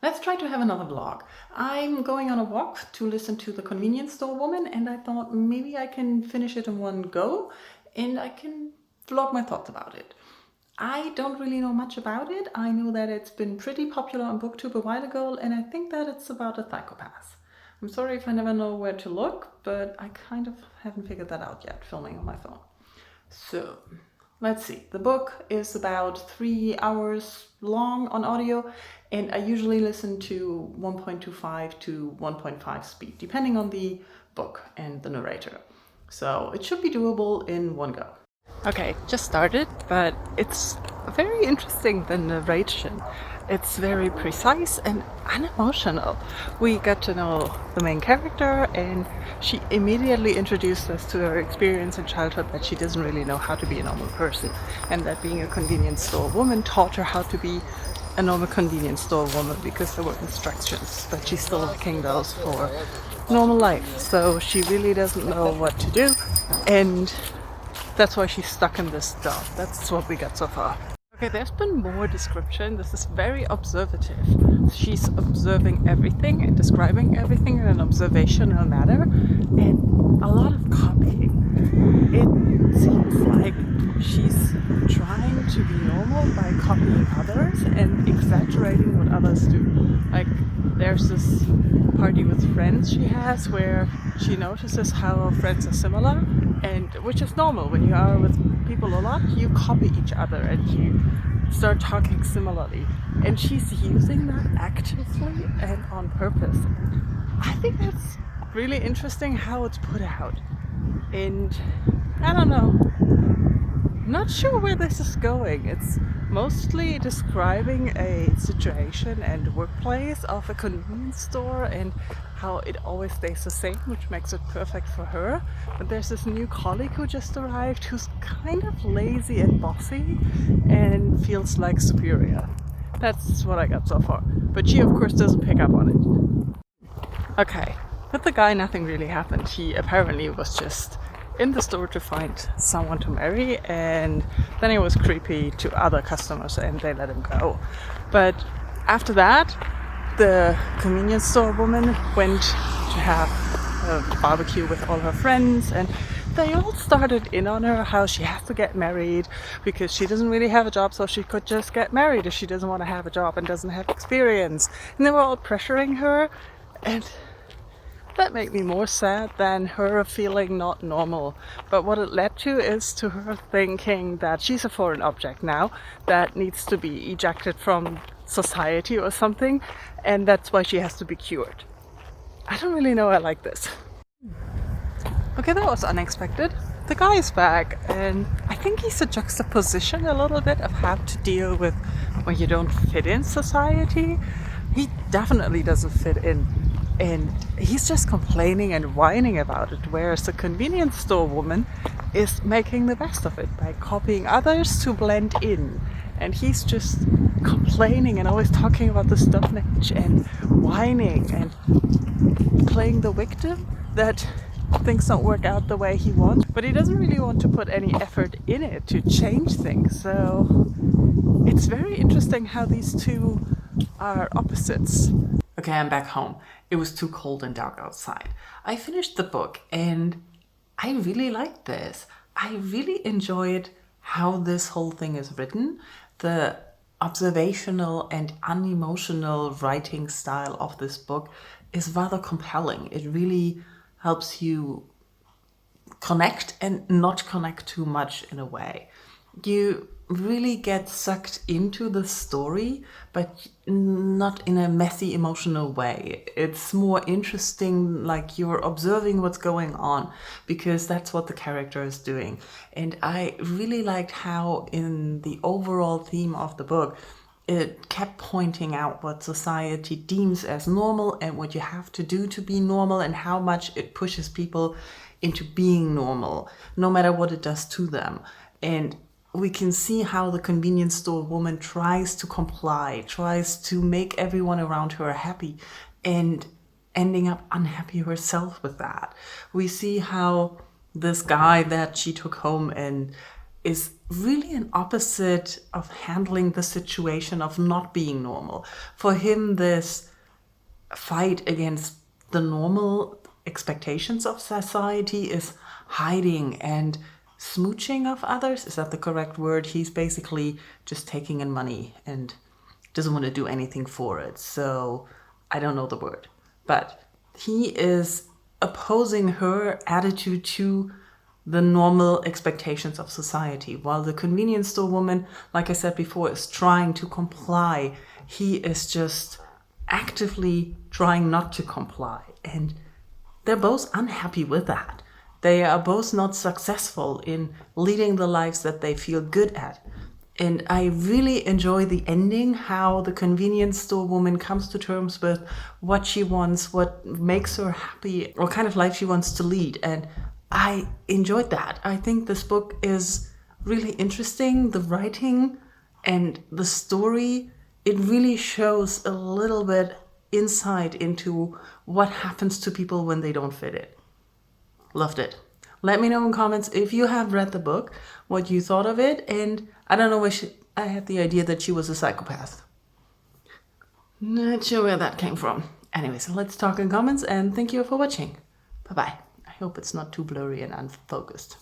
Let's try to have another vlog. I'm going on a walk to listen to the Convenience Store Woman, and I thought maybe I can finish it in one go and I can vlog my thoughts about it. I don't really know much about it. I know that it's been pretty popular on BookTube a while ago, and I think that it's about a psychopath. I'm sorry if I never know where to look, but I kind of haven't figured that out yet, filming on my phone. So, let's see. The book is about 3 hours long on audio, and I usually listen to 1.25 to 1.5 speed, depending on the book and the narrator. So it should be doable in one go. Okay, just started, but it's very interesting, the narration. It's very precise and unemotional. We got to know the main character, and she immediately introduced us to her experience in childhood that she doesn't really know how to be a normal person, and that being a convenience store woman taught her how to be a normal convenience store woman because there were instructions, but she's still lacking those for normal life. So she really doesn't know what to do, and that's why she's stuck in this job. That's what we got so far. Okay, there's been more description. This is very observative. She's observing everything and describing everything in an observational manner, and a lot of copying. It seems like she's trying to be normal by copying others and exaggerating what others do. Like, there's this party with friends she has where she notices how friends are similar, and which is normal. When you are with people a lot, you copy each other and you start talking similarly, and she's using that actively and on purpose. I think that's really interesting how it's put out, and I don't know, not sure where this is going. It's mostly describing a situation and workplace of a convenience store and how it always stays the same, which makes it perfect for her. But there's this new colleague who just arrived who's kind of lazy and bossy and feels like superior. That's what I got so far. But she, of course, doesn't pick up on it. Okay, with the guy, nothing really happened. He apparently was just in the store to find someone to marry, and then he was creepy to other customers and they let him go. But after that, the convenience store woman went to have a barbecue with all her friends, and they all started in on her how she has to get married because she doesn't really have a job, so she could just get married if she doesn't want to have a job and doesn't have experience. And they were all pressuring her, and that made me more sad than her feeling not normal. But what it led to is to her thinking that she's a foreign object now that needs to be ejected from society or something, and that's why she has to be cured. I don't really know I like this. Okay, that was unexpected. The guy is back, and I think he's a juxtaposition a little bit of how to deal with when you don't fit in society. He definitely doesn't fit in, and he's just complaining and whining about it, whereas the convenience store woman is making the best of it by copying others to blend in, and he's just complaining and always talking about the Stone Age and whining and playing the victim that things don't work out the way he wants, but he doesn't really want to put any effort in it to change things. So it's very interesting how these two are opposites. Okay, I'm back home. It was too cold and dark outside. I finished the book and I really liked this. I really enjoyed how this whole thing is written. The observational and unemotional writing style of this book is rather compelling. It really helps you connect and not connect too much in a way. You really get sucked into the story, but not in a messy, emotional way. It's more interesting, like you're observing what's going on, because that's what the character is doing. And I really liked how in the overall theme of the book, it kept pointing out what society deems as normal and what you have to do to be normal, and how much it pushes people into being normal, no matter what it does to them. And we can see how the convenience store woman tries to comply, tries to make everyone around her happy, and ending up unhappy herself with that. We see how this guy that she took home and is really an opposite of handling the situation of not being normal. For him, this fight against the normal expectations of society is hiding and smooching of others. Is that the correct word? He's basically just taking in money and doesn't want to do anything for it. So I don't know the word. But he is opposing her attitude to the normal expectations of society. While the convenience store woman, like I said before, is trying to comply, he is just actively trying not to comply. And they're both unhappy with that. They are both not successful in leading the lives that they feel good at. And I really enjoy the ending, how the convenience store woman comes to terms with what she wants, what makes her happy, what kind of life she wants to lead. And I enjoyed that. I think this book is really interesting. The writing and the story, it really shows a little bit insight into what happens to people when they don't fit it. Loved it. Let me know in comments if you have read the book, what you thought of it, and I don't know why I had the idea that she was a psychopath. Not sure where that came from. Anyways, let's talk in comments, and thank you for watching. Bye-bye. I hope it's not too blurry and unfocused.